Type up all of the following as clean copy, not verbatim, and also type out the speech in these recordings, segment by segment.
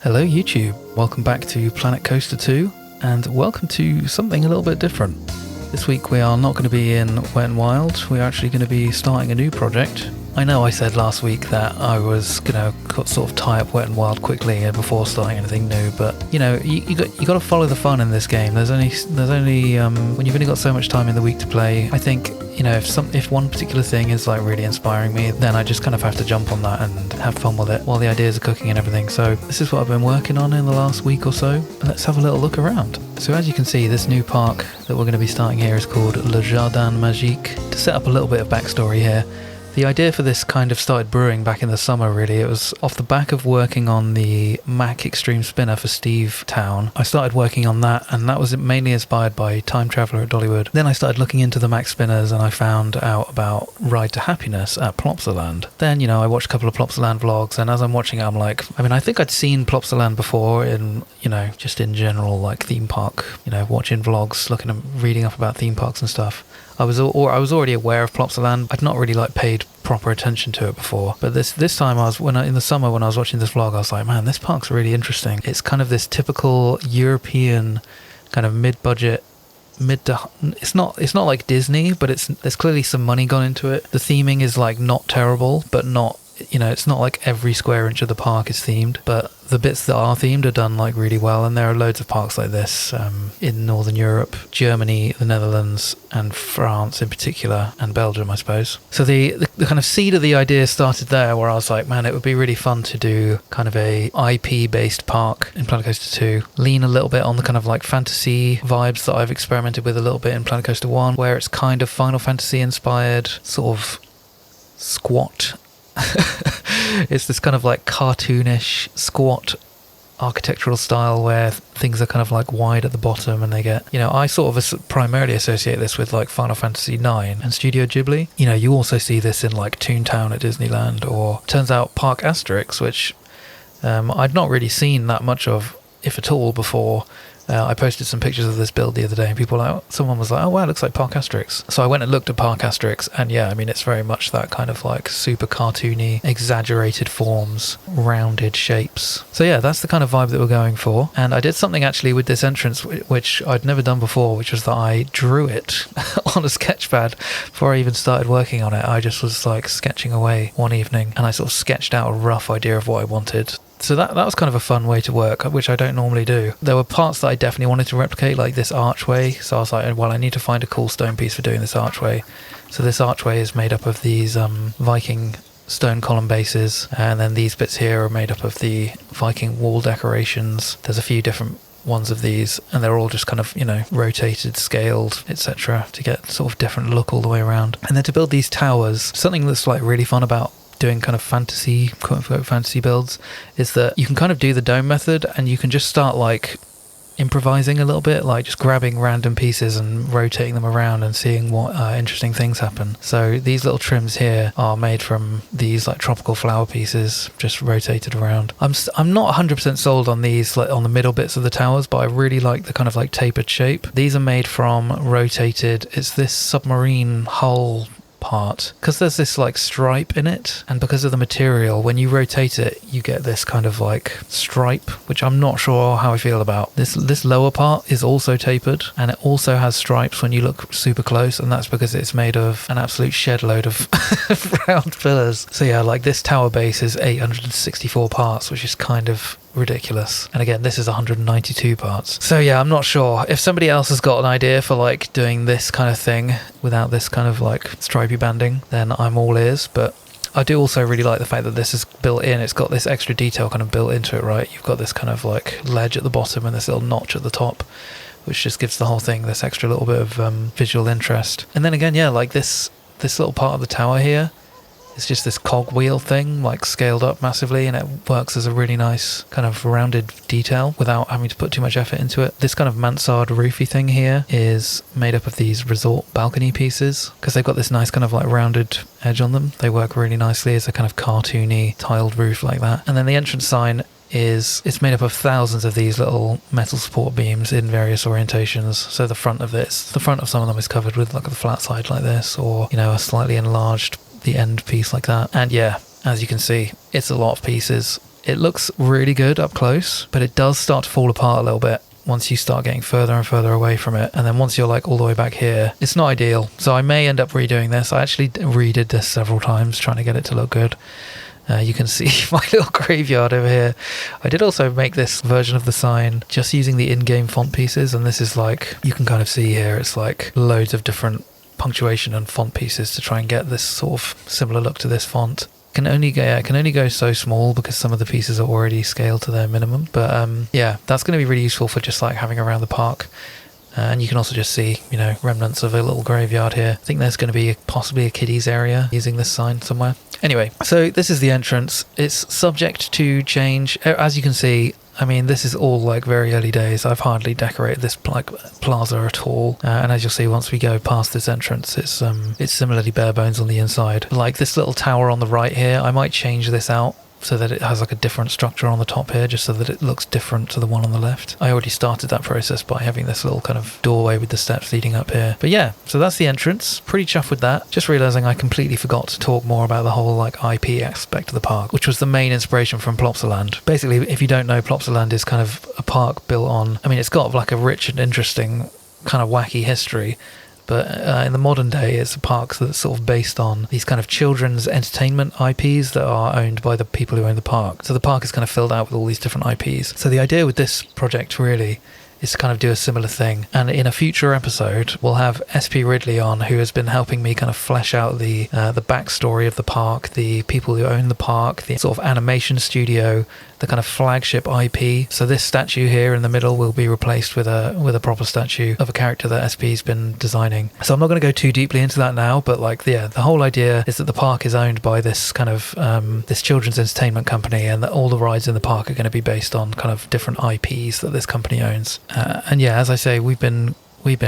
Hello YouTube, welcome back to Planet Coaster 2, and welcome to something a little bit different. This week we are not going to be in Wet n Wild, we're actually going to be starting a new project. I know I said last week that I was going to sort of tie up Wet n Wild quickly before starting anything new, but you know, you got to follow the fun in this game. There's only when you've only got so much time in the week to play, I think, you know, if one particular thing is like really inspiring me, then I just kind of have to jump on that and have fun with it while the ideas are cooking and everything. So this is what I've been working on in the last week or so. Let's have a little look around. So as you can see, this new park that we're going to be starting here is called Le Jardin Magique. To set up a little bit of backstory here, the idea for this kind of started brewing back in the summer, really. It was off the back of working on the Mac Extreme Spinner for Steve Town. I started working on that, and that was mainly inspired by Time Traveller at Dollywood. Then I started looking into the Mac Spinners, and I found out about Ride to Happiness at Plopsaland. Then, you know, I watched a couple of Plopsaland vlogs, and as I'm watching it, I'm like, I mean, I think I'd seen Plopsaland before in, you know, just in general, like theme park, you know, watching vlogs, reading up about theme parks and stuff. I was already aware of Plopsaland. I'd not really like paid proper attention to it before, but this time in the summer when I was watching this vlog, I was like, man, this park's really interesting. It's kind of this typical European kind of mid-budget. It's not like Disney, but there's clearly some money gone into it. The theming is like not terrible, but not, you know, it's not like every square inch of the park is themed, but the bits that are themed are done like really well, and there are loads of parks like this in Northern Europe, Germany, the Netherlands, and France in particular, and Belgium, I suppose. So the kind of seed of the idea started there, where I was like, man, it would be really fun to do kind of a IP-based park in Planet Coaster 2, lean a little bit on the kind of like fantasy vibes that I've experimented with a little bit in Planet Coaster 1, where it's kind of Final Fantasy inspired, sort of squat. It's this kind of like cartoonish squat architectural style where things are kind of like wide at the bottom, and they get, you know, I sort of primarily associate this with like Final Fantasy 9 and Studio Ghibli. You know, you also see this in like Toontown at Disneyland, or turns out Park Asterix, which I'd not really seen that much of, if at all, before. I posted some pictures of this build the other day, and someone was like, oh wow, it looks like Park Asterix. So I went and looked at Park Asterix, and yeah, I mean, it's very much that kind of like super cartoony, exaggerated forms, rounded shapes. So yeah, that's the kind of vibe that we're going for. And I did something actually with this entrance, which I'd never done before, which was that I drew it on a sketchpad before I even started working on it. I just was like sketching away one evening, and I sort of sketched out a rough idea of what I wanted. So that was kind of a fun way to work, which I don't normally do. There were parts that I definitely wanted to replicate, like this archway. So I was like, well, I need to find a cool stone piece for doing this archway. So this archway is made up of these Viking stone column bases, and then these bits here are made up of the Viking wall decorations. There's a few different ones of these, and they're all just kind of, you know, rotated, scaled, etc., to get sort of different look all the way around. And then to build these towers, something that's like really fun about doing kind of fantasy, quote-unquote fantasy builds, is that you can kind of do the dome method, and you can just start like improvising a little bit, like just grabbing random pieces and rotating them around and seeing what interesting things happen. So these little trims here are made from these like tropical flower pieces, just rotated around. I'm not 100% sold on these, like on the middle bits of the towers, but I really like the kind of like tapered shape. These are made from rotated, it's this submarine hull part, because there's this like stripe in it, and because of the material, when you rotate it, you get this kind of like stripe, which I'm not sure how I feel about. This lower part is also tapered, and it also has stripes when you look super close, and that's because it's made of an absolute shed load of round pillars. So yeah, like this tower base is 864 parts, which is kind of ridiculous. And again, this is 192 parts. So yeah, I'm not sure. If somebody else has got an idea for like doing this kind of thing without this kind of like stripy banding, then I'm all ears. But I do also really like the fact that this is built in. It's got this extra detail kind of built into it, right? You've got this kind of like ledge at the bottom and this little notch at the top, which just gives the whole thing this extra little bit of visual interest. And then again, yeah, like this little part of the tower here, it's just this cogwheel thing, like scaled up massively, and it works as a really nice kind of rounded detail without having to put too much effort into it. This kind of mansard roofy thing here is made up of these resort balcony pieces, because they've got this nice kind of like rounded edge on them. They work really nicely as a kind of cartoony tiled roof like that. And then the entrance sign it's made up of thousands of these little metal support beams in various orientations. So the front of some of them is covered with like a flat side like this, or, you know, a slightly enlarged the end piece like that. And yeah, as you can see, it's a lot of pieces. It looks really good up close, but it does start to fall apart a little bit once you start getting further and further away from it. And then once you're like all the way back here, it's not ideal. So I may end up redoing this. I actually redid this several times trying to get it to look good. You can see my little graveyard over here. I did also make this version of the sign just using the in-game font pieces, and this is like, you can kind of see here, it's like loads of different punctuation and font pieces to try and get this sort of similar look to this font. It can only go so small because some of the pieces are already scaled to their minimum. But yeah, that's going to be really useful for just like having around the park. And you can also just see, you know, remnants of a little graveyard here. I think there's going to be possibly a kiddies area using this sign somewhere. Anyway, so this is the entrance. It's subject to change. As you can see, I mean, this is all like very early days. I've hardly decorated this like plaza at all. And as you'll see, once we go past this entrance, it's similarly bare bones on the inside. Like this little tower on the right here, I might change this out so that it has like a different structure on the top here, just so that it looks different to the one on the left. I already started that process by having this little kind of doorway with the steps leading up here. But yeah, so that's the entrance. Pretty chuffed with that. Just realizing I completely forgot to talk more about the whole like IP aspect of the park, which was the main inspiration from Plopsaland. Basically, if you don't know, Plopsaland is kind of a park built on, I mean, it's got like a rich and interesting kind of wacky history. But in the modern day, it's a park that's sort of based on these kind of children's entertainment IPs that are owned by the people who own the park. So the park is kind of filled out with all these different IPs. So the idea with this project really is to kind of do a similar thing. And in a future episode, we'll have SP Ridley on, who has been helping me kind of flesh out the backstory of the park, the people who own the park, the sort of animation studio, the kind of flagship IP. So this statue here in the middle will be replaced with a proper statue of a character that SP's been designing. So I'm not going to go too deeply into that now, but like, yeah, the whole idea is that the park is owned by this kind of this children's entertainment company, and that all the rides in the park are going to be based on kind of different IPs that this company owns. And yeah, as I say, we've been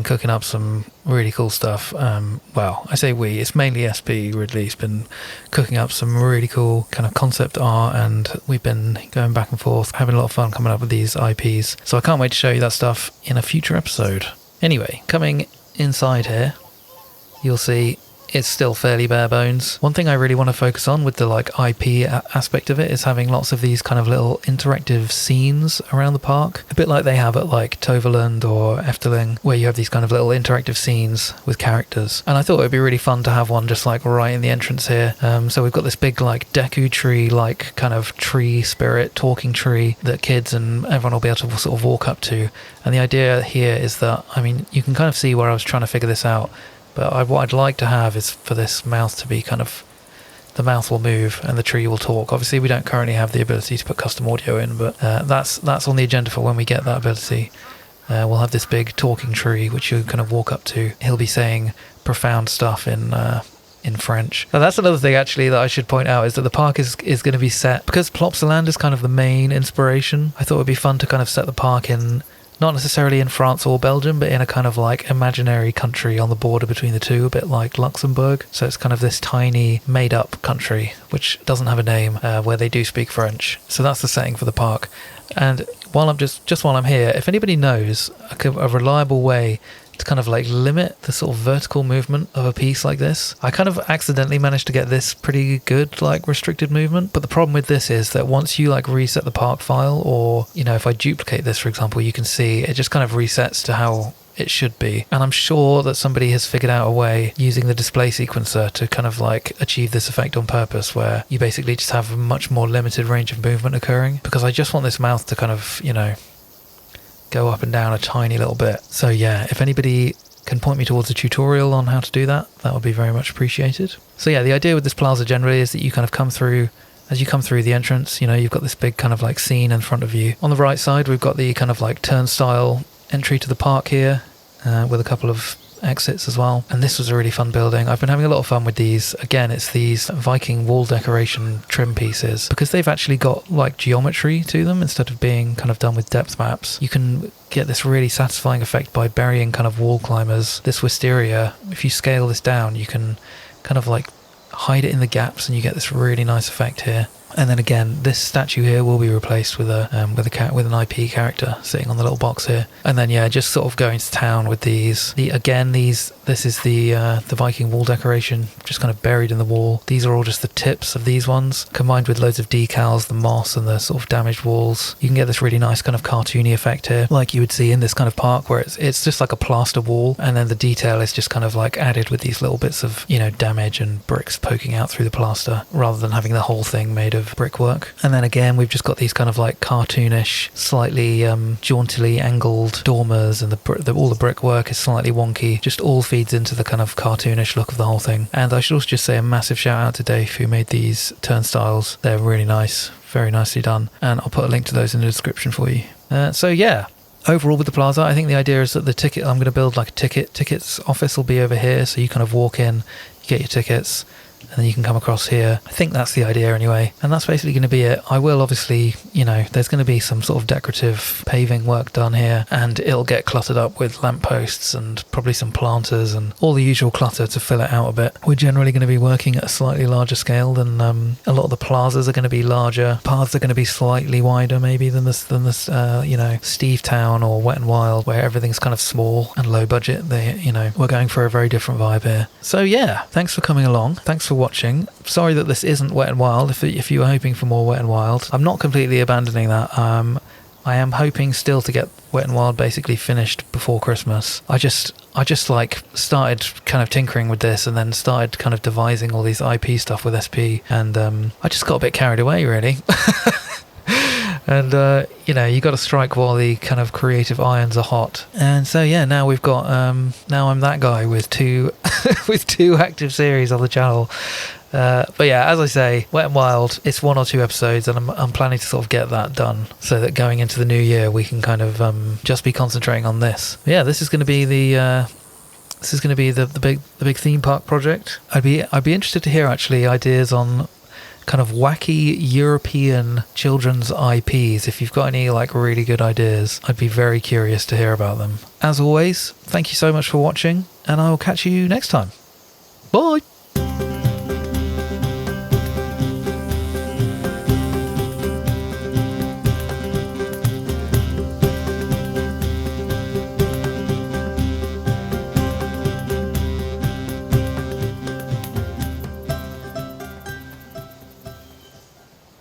cooking up some really cool stuff. Well, I say we, it's mainly SP Ridley's been cooking up some really cool kind of concept art, and we've been going back and forth, having a lot of fun coming up with these IPs. So I can't wait to show you that stuff in a future episode. Anyway, coming inside here, you'll see it's still fairly bare bones. One thing I really want to focus on with the like IP aspect of it is having lots of these kind of little interactive scenes around the park, a bit like they have at like Toverland or Efteling, where you have these kind of little interactive scenes with characters. And I thought it would be really fun to have one just like right in the entrance here. So we've got this big like Deku tree, like kind of tree spirit talking tree that kids and everyone will be able to sort of walk up to. And the idea here is that, I mean, you can kind of see where I was trying to figure this out. But what I'd like to have is for this mouth to be kind of, the mouth will move and the tree will talk. Obviously, we don't currently have the ability to put custom audio in, but that's on the agenda for when we get that ability. We'll have this big talking tree which you kind of walk up to. He'll be saying profound stuff in French. Now that's another thing actually that I should point out, is that the park is going to be set, because Plopsaland is kind of the main inspiration. I thought it would be fun to kind of set the park in, not necessarily in France or Belgium, but in a kind of like imaginary country on the border between the two, a bit like Luxembourg. So it's kind of this tiny made up country which doesn't have a name, where they do speak French. So that's the setting for the park. And while I'm just while I'm here, if anybody knows a reliable way to kind of like limit the sort of vertical movement of a piece like this. I kind of accidentally managed to get this pretty good like restricted movement, but the problem with this is that once you like reset the park file, or you know, if I duplicate this for example, you can see it just kind of resets to how it should be. And I'm sure that somebody has figured out a way using the display sequencer to kind of like achieve this effect on purpose, where you basically just have a much more limited range of movement occurring, because I just want this mouth to kind of, you know, go up and down a tiny little bit. So yeah, if anybody can point me towards a tutorial on how to do that, that would be very much appreciated. So yeah, the idea with this plaza generally is that you kind of come through, as you come through the entrance, you know, you've got this big kind of like scene in front of you. On the right side, we've got the kind of like turnstile entry to the park here, with a couple of exits as well. And this was a really fun building. I've been having a lot of fun with these. Again, it's these Viking wall decoration trim pieces, because they've actually got like geometry to them instead of being kind of done with depth maps. You can get this really satisfying effect by burying kind of wall climbers. This wisteria, if you scale this down, you can kind of like hide it in the gaps and you get this really nice effect here. And then again, this statue here will be replaced with an IP character sitting on the little box here. And then yeah, just sort of going to town with these. This is the Viking wall decoration, just kind of buried in the wall. These are all just the tips of these ones, combined with loads of decals, the moss and the sort of damaged walls. You can get this really nice kind of cartoony effect here, like you would see in this kind of park, where it's just like a plaster wall, and then the detail is just kind of like added with these little bits of, you know, damage and bricks poking out through the plaster, rather than having the whole thing made of brickwork. And then again, we've just got these kind of like cartoonish, slightly jauntily angled dormers, and all the brickwork is slightly wonky. Just all feeds into the kind of cartoonish look of the whole thing. And I should also just say a massive shout out to Deif, who made these turnstiles. They're really nice, very nicely done, and I'll put a link to those in the description for you. So yeah, overall with the plaza, I think the idea is that I'm going to build like a tickets office will be over here, so you kind of walk in, you get your tickets, and then you can come across here. I think that's the idea anyway, and that's basically going to be it. I will obviously, you know, there's going to be some sort of decorative paving work done here, and it'll get cluttered up with lampposts and probably some planters and all the usual clutter to fill it out a bit. We're generally going to be working at a slightly larger scale than a lot of the plazas are going to be larger. Paths are going to be slightly wider maybe than this you know, Steve Town or Wet and Wild, where everything's kind of small and low budget. We're going for a very different vibe here. So yeah, thanks for coming along. Thanks for watching. Sorry that this isn't Wet and Wild. If you were hoping for more Wet and Wild, I'm not completely abandoning that. I am hoping still to get Wet and Wild basically finished before Christmas. I just like started kind of tinkering with this, and then started kind of devising all these IP stuff with SP, and I just got a bit carried away really. And you know, you got to strike while the kind of creative irons are hot. And so yeah, now we've got now I'm that guy with two with 2 active series on the channel. But yeah, as I say, Wet and Wild, it's 1 or 2 episodes, and I'm planning to sort of get that done, so that going into the new year we can kind of just be concentrating on this. Yeah, this is going to be the big theme park project. I'd be interested to hear actually ideas on kind of wacky European children's IPs. If you've got any like really good ideas, I'd be very curious to hear about them. As always, thank you so much for watching, and I will catch you next time. Bye!